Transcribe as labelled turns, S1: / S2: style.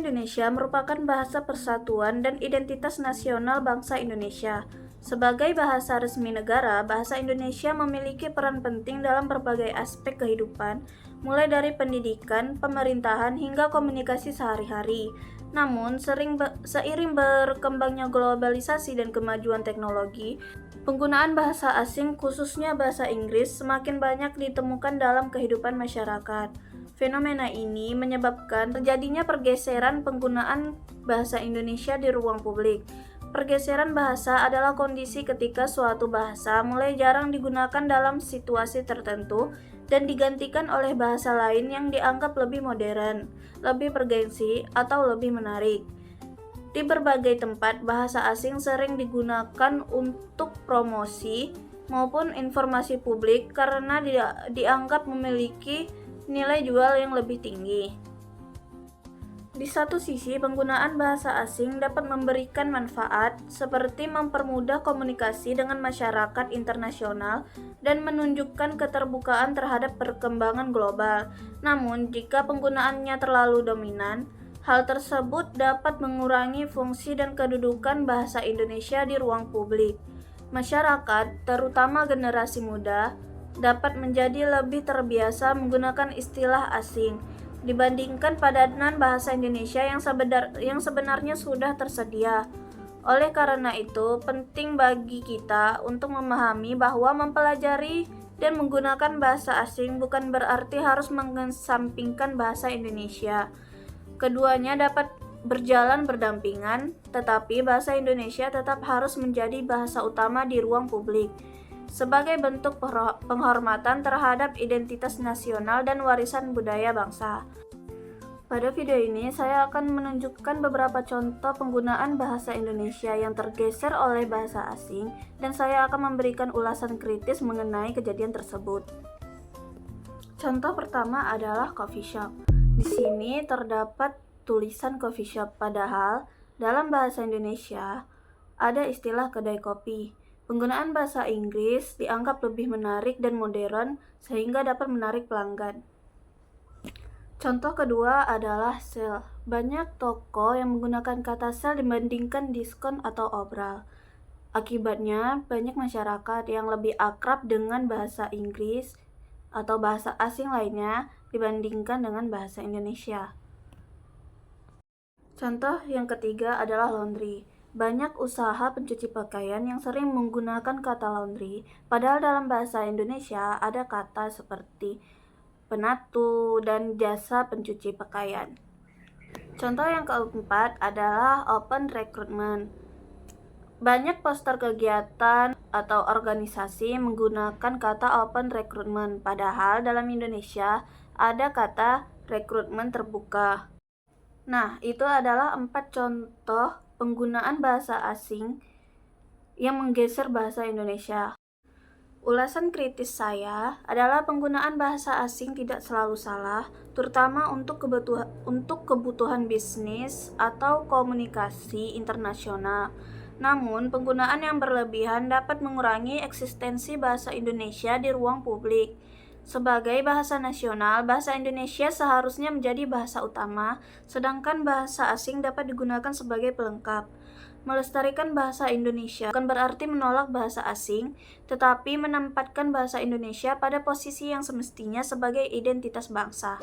S1: Indonesia merupakan bahasa persatuan dan identitas nasional bangsa Indonesia. Sebagai bahasa resmi negara, bahasa Indonesia memiliki peran penting dalam berbagai aspek kehidupan, mulai dari pendidikan, pemerintahan, hingga komunikasi sehari-hari. Namun, seiring berkembangnya globalisasi dan kemajuan teknologi, penggunaan bahasa asing, khususnya bahasa Inggris, semakin banyak ditemukan dalam kehidupan masyarakat. Fenomena ini menyebabkan terjadinya pergeseran penggunaan bahasa Indonesia di ruang publik. Pergeseran bahasa adalah kondisi ketika suatu bahasa mulai jarang digunakan dalam situasi tertentu dan digantikan oleh bahasa lain yang dianggap lebih modern, lebih bergengsi, atau lebih menarik. Di berbagai tempat, bahasa asing sering digunakan untuk promosi maupun informasi publik karena dianggap memiliki nilai jual yang lebih tinggi. Di satu sisi, penggunaan bahasa asing dapat memberikan manfaat seperti mempermudah komunikasi dengan masyarakat internasional dan menunjukkan keterbukaan terhadap perkembangan global. Namun, jika penggunaannya terlalu dominan, hal tersebut dapat mengurangi fungsi dan kedudukan bahasa Indonesia di ruang publik. Masyarakat, terutama generasi muda, dapat menjadi lebih terbiasa menggunakan istilah asing dibandingkan padanan bahasa Indonesia yang sebenarnya sudah tersedia. Oleh karena itu, penting bagi kita untuk memahami bahwa mempelajari dan menggunakan bahasa asing bukan berarti harus mengesampingkan bahasa Indonesia. Keduanya dapat berjalan berdampingan, tetapi bahasa Indonesia tetap harus menjadi bahasa utama di ruang publik sebagai bentuk penghormatan terhadap identitas nasional dan warisan budaya bangsa. Pada video ini, saya akan menunjukkan beberapa contoh penggunaan bahasa Indonesia yang tergeser oleh bahasa asing, dan saya akan memberikan ulasan kritis mengenai kejadian tersebut. Contoh pertama adalah coffee shop. Di sini terdapat tulisan coffee shop, padahal dalam bahasa Indonesia ada istilah kedai kopi. Penggunaan bahasa Inggris dianggap lebih menarik dan modern sehingga dapat menarik pelanggan. Contoh kedua adalah sale. Banyak toko yang menggunakan kata sale dibandingkan diskon atau obral. Akibatnya, banyak masyarakat yang lebih akrab dengan bahasa Inggris atau bahasa asing lainnya dibandingkan dengan bahasa Indonesia. Contoh yang ketiga adalah laundry. Banyak usaha pencuci pakaian yang sering menggunakan kata laundry, padahal dalam bahasa Indonesia ada kata seperti penatu dan jasa pencuci pakaian. Contoh yang keempat adalah open recruitment. Banyak poster kegiatan atau organisasi menggunakan kata open recruitment, padahal dalam Indonesia ada kata rekrutmen terbuka. Nah, itu adalah 4 contoh penggunaan bahasa asing yang menggeser bahasa Indonesia. Ulasan kritis saya adalah penggunaan bahasa asing tidak selalu salah, terutama untuk kebutuhan bisnis atau komunikasi internasional. Namun, penggunaan yang berlebihan dapat mengurangi eksistensi bahasa Indonesia di ruang publik. Sebagai bahasa nasional, bahasa Indonesia seharusnya menjadi bahasa utama, sedangkan bahasa asing dapat digunakan sebagai pelengkap. Melestarikan bahasa Indonesia bukan berarti menolak bahasa asing, tetapi menempatkan bahasa Indonesia pada posisi yang semestinya sebagai identitas bangsa.